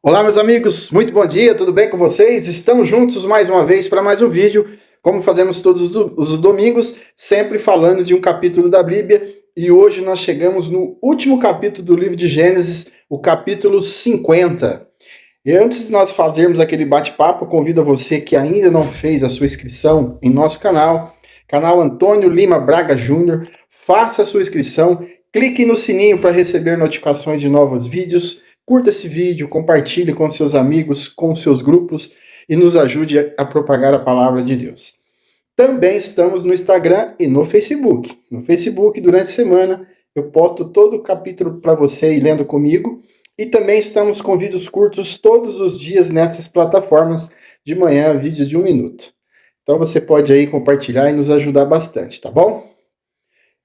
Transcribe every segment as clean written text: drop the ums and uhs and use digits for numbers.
Olá, meus amigos, muito bom dia, tudo bem com vocês? Estamos juntos mais uma vez para mais um vídeo, como fazemos todos os domingos, sempre falando de um capítulo da Bíblia, e hoje nós chegamos no último capítulo do livro de Gênesis, o capítulo 50. E antes de nós fazermos aquele bate-papo, convido a você que ainda não fez a sua inscrição em nosso canal Antônio Lima Braga Júnior, faça a sua inscrição, clique no sininho para receber notificações de novos vídeos, curta esse vídeo, compartilhe com seus amigos, com seus grupos e nos ajude a propagar a palavra de Deus. Também estamos no Instagram e no Facebook. No Facebook, durante a semana, eu posto todo o capítulo para você ir lendo comigo. E também estamos com vídeos curtos todos os dias nessas plataformas, de manhã, vídeos de 1 minuto. Então você pode aí compartilhar e nos ajudar bastante, tá bom?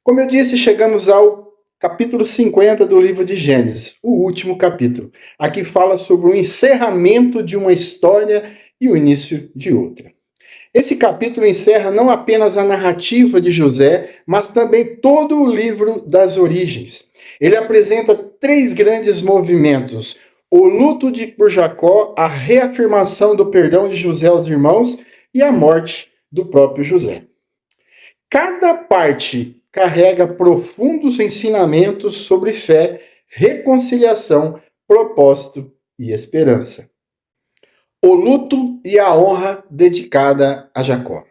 Como eu disse, chegamos ao capítulo 50 do livro de Gênesis, o último capítulo. Aqui fala sobre o encerramento de uma história e o início de outra. Esse capítulo encerra não apenas a narrativa de José, mas também todo o livro das origens. Ele apresenta 3 grandes movimentos: o luto por Jacó, a reafirmação do perdão de José aos irmãos e a morte do próprio José. Cada parte carrega profundos ensinamentos sobre fé, reconciliação, propósito e esperança. O luto e a honra dedicada a Jacó.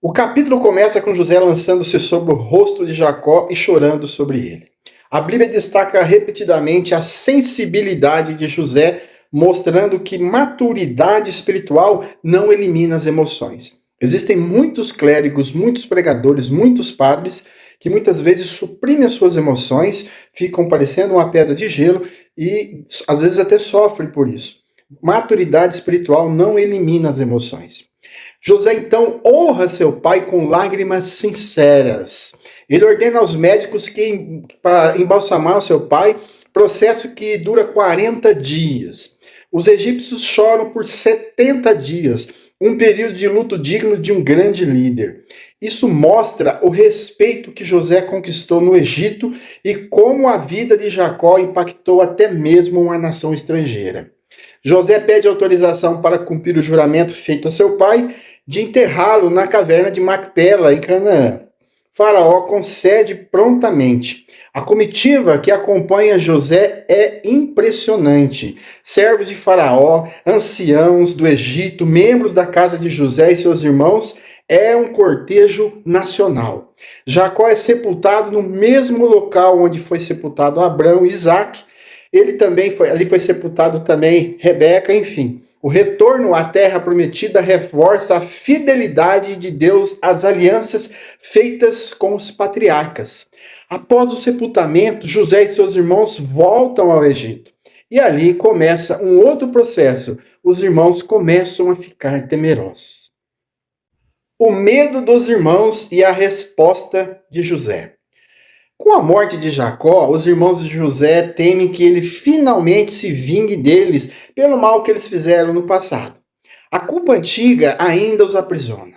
O capítulo começa com José lançando-se sobre o rosto de Jacó e chorando sobre ele. A Bíblia destaca repetidamente a sensibilidade de José, mostrando que maturidade espiritual não elimina as emoções. Existem muitos clérigos, muitos pregadores, muitos padres que muitas vezes suprimem as suas emoções, ficam parecendo uma pedra de gelo e às vezes até sofrem por isso. Maturidade espiritual não elimina as emoções. José então honra seu pai com lágrimas sinceras. Ele ordena aos médicos que para embalsamar o seu pai, processo que dura 40 dias. Os egípcios choram por 70 dias, um período de luto digno de um grande líder. Isso mostra o respeito que José conquistou no Egito e como a vida de Jacó impactou até mesmo uma nação estrangeira. José pede autorização para cumprir o juramento feito a seu pai de enterrá-lo na caverna de Macpela, em Canaã. Faraó concede prontamente. A comitiva que acompanha José é impressionante. Servos de Faraó, anciãos do Egito, membros da casa de José e seus irmãos, é um cortejo nacional. Jacó é sepultado no mesmo local onde foi sepultado Abraão e Isaac. Ali foi sepultado também Rebeca, enfim. O retorno à terra prometida reforça a fidelidade de Deus às alianças feitas com os patriarcas. Após o sepultamento, José e seus irmãos voltam ao Egito. E ali começa um outro processo. Os irmãos começam a ficar temerosos. O medo dos irmãos e a resposta de José. Com a morte de Jacó, os irmãos de José temem que ele finalmente se vingue deles pelo mal que eles fizeram no passado. A culpa antiga ainda os aprisiona.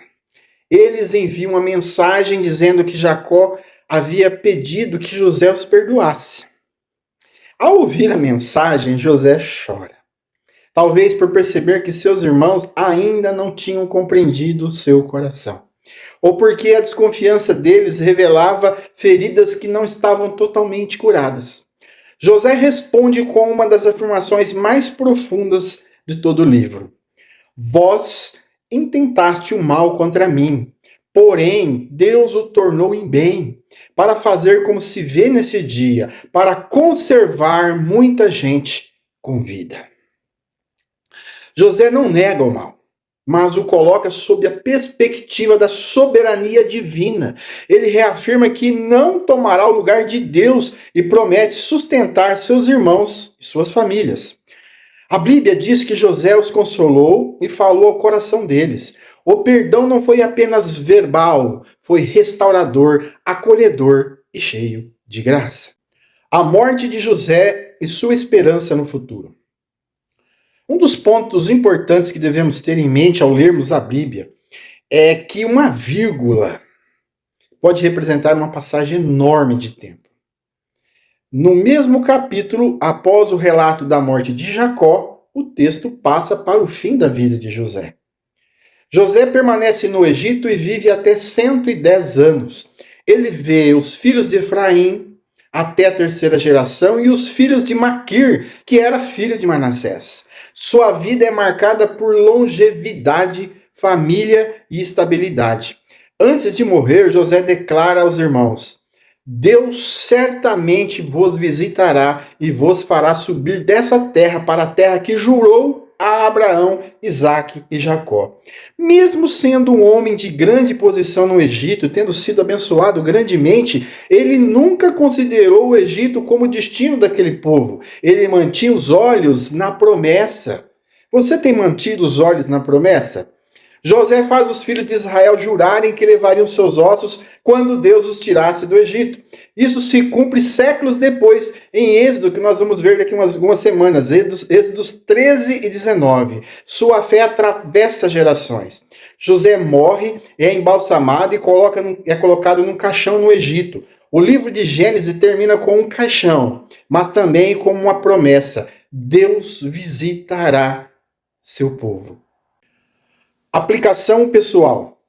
Eles enviam uma mensagem dizendo que Jacó havia pedido que José os perdoasse. Ao ouvir a mensagem, José chora. Talvez por perceber que seus irmãos ainda não tinham compreendido o seu coração. Ou porque a desconfiança deles revelava feridas que não estavam totalmente curadas. José responde com uma das afirmações mais profundas de todo o livro. Vós intentaste o mal contra mim, porém Deus o tornou em bem, para fazer como se vê nesse dia, para conservar muita gente com vida. José não nega o mal, mas o coloca sob a perspectiva da soberania divina. Ele reafirma que não tomará o lugar de Deus e promete sustentar seus irmãos e suas famílias. A Bíblia diz que José os consolou e falou ao coração deles. O perdão não foi apenas verbal, foi restaurador, acolhedor e cheio de graça. A morte de José e sua esperança no futuro. Um dos pontos importantes que devemos ter em mente ao lermos a Bíblia é que uma vírgula pode representar uma passagem enorme de tempo. No mesmo capítulo, após o relato da morte de Jacó, o texto passa para o fim da vida de José. José permanece no Egito e vive até 110 anos. Ele vê os filhos de Efraim até a terceira geração e os filhos de Maquir, que era filho de Manassés. Sua vida é marcada por longevidade, família e estabilidade. Antes de morrer, José declara aos irmãos: Deus certamente vos visitará e vos fará subir dessa terra para a terra que jurou a Abraão, Isaque e Jacó. Mesmo sendo um homem de grande posição no Egito, tendo sido abençoado grandemente, ele nunca considerou o Egito como destino daquele povo. Ele mantinha os olhos na promessa. Você tem mantido os olhos na promessa? José faz os filhos de Israel jurarem que levariam seus ossos quando Deus os tirasse do Egito. Isso se cumpre séculos depois, em Êxodo, que nós vamos ver daqui algumas semanas, Êxodos 13 e 19. Sua fé atravessa gerações. José morre, é embalsamado e é colocado num caixão no Egito. O livro de Gênesis termina com um caixão, mas também com uma promessa: Deus visitará seu povo. Aplicação pessoal.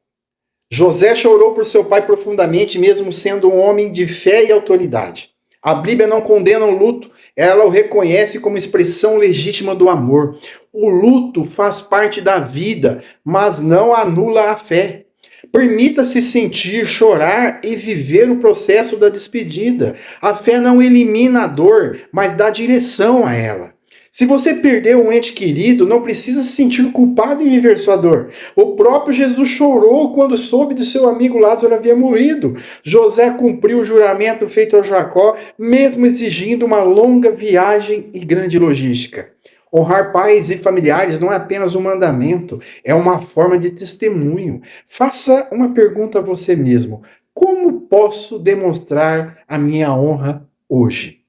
José chorou por seu pai profundamente, mesmo sendo um homem de fé e autoridade. A Bíblia não condena o luto, ela o reconhece como expressão legítima do amor. O luto faz parte da vida, mas não anula a fé. Permita-se sentir, chorar e viver o processo da despedida. A fé não elimina a dor, mas dá direção a ela. Se você perdeu um ente querido, não precisa se sentir culpado em viver sua dor. O próprio Jesus chorou quando soube de seu amigo Lázaro havia morrido. José cumpriu o juramento feito a Jacó, mesmo exigindo uma longa viagem e grande logística. Honrar pais e familiares não é apenas um mandamento, é uma forma de testemunho. Faça uma pergunta a você mesmo: como posso demonstrar a minha honra hoje?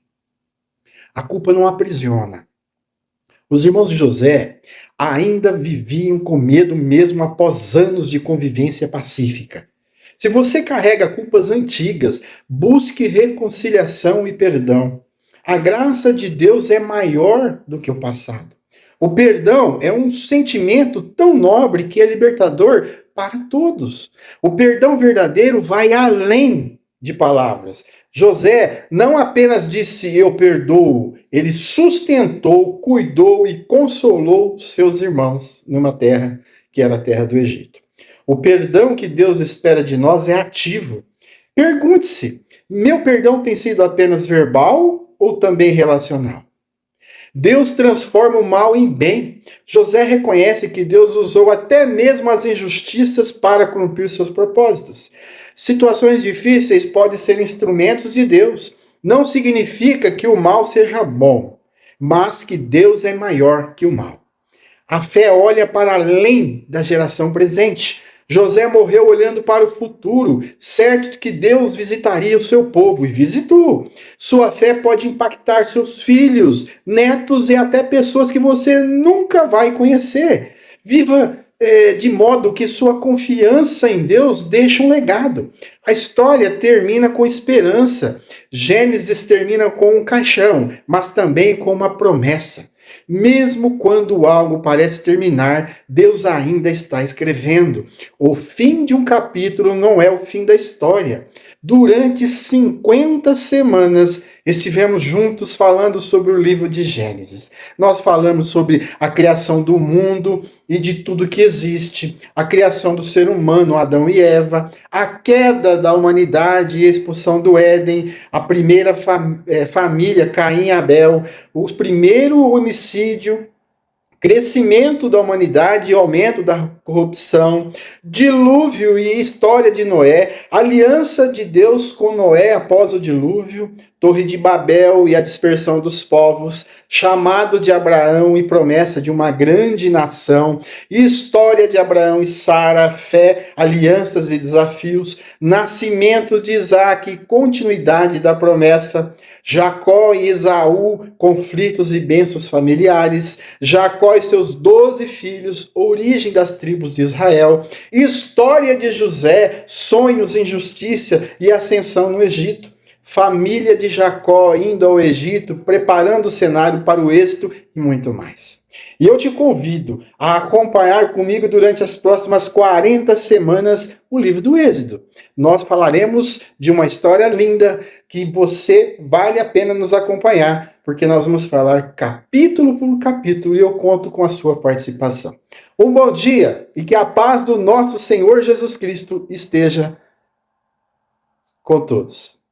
A culpa não aprisiona. Os irmãos de José ainda viviam com medo mesmo após anos de convivência pacífica. Se você carrega culpas antigas, busque reconciliação e perdão. A graça de Deus é maior do que o passado. O perdão é um sentimento tão nobre que é libertador para todos. O perdão verdadeiro vai além de palavras. José não apenas disse eu perdoo, ele sustentou, cuidou e consolou seus irmãos numa terra que era a terra do Egito. O perdão que Deus espera de nós é ativo. Pergunte-se: meu perdão tem sido apenas verbal ou também relacional? Deus transforma o mal em bem. José reconhece que Deus usou até mesmo as injustiças para cumprir seus propósitos. Situações difíceis podem ser instrumentos de Deus. Não significa que o mal seja bom, mas que Deus é maior que o mal. A fé olha para além da geração presente. José morreu olhando para o futuro, certo de que Deus visitaria o seu povo, e visitou. Sua fé pode impactar seus filhos, netos e até pessoas que você nunca vai conhecer. Viva de modo que sua confiança em Deus deixe um legado. A história termina com esperança. Gênesis termina com um caixão, mas também com uma promessa. Mesmo quando algo parece terminar, Deus ainda está escrevendo. O fim de um capítulo não é o fim da história. Durante 50 semanas estivemos juntos falando sobre o livro de Gênesis. Nós falamos sobre a criação do mundo e de tudo que existe, a criação do ser humano, Adão e Eva, a queda da humanidade e a expulsão do Éden, a primeira família, Caim e Abel, o primeiro homicídio, crescimento da humanidade e aumento da corrupção, dilúvio e história de Noé, aliança de Deus com Noé após o dilúvio, Torre de Babel e a dispersão dos povos, chamado de Abraão e promessa de uma grande nação, história de Abraão e Sara, fé, alianças e desafios, nascimento de Isaque, continuidade da promessa, Jacó e Esaú, conflitos e bênçãos familiares, Jacó e seus 12 filhos, origem das tribos de Israel, história de José, sonhos, injustiça e ascensão no Egito. família de Jacó indo ao Egito, preparando o cenário para o êxito e muito mais. E eu te convido a acompanhar comigo durante as próximas 40 semanas o livro do Êxodo. Nós falaremos de uma história linda que você vale a pena nos acompanhar, porque nós vamos falar capítulo por capítulo e eu conto com a sua participação. Um bom dia e que a paz do nosso Senhor Jesus Cristo esteja com todos.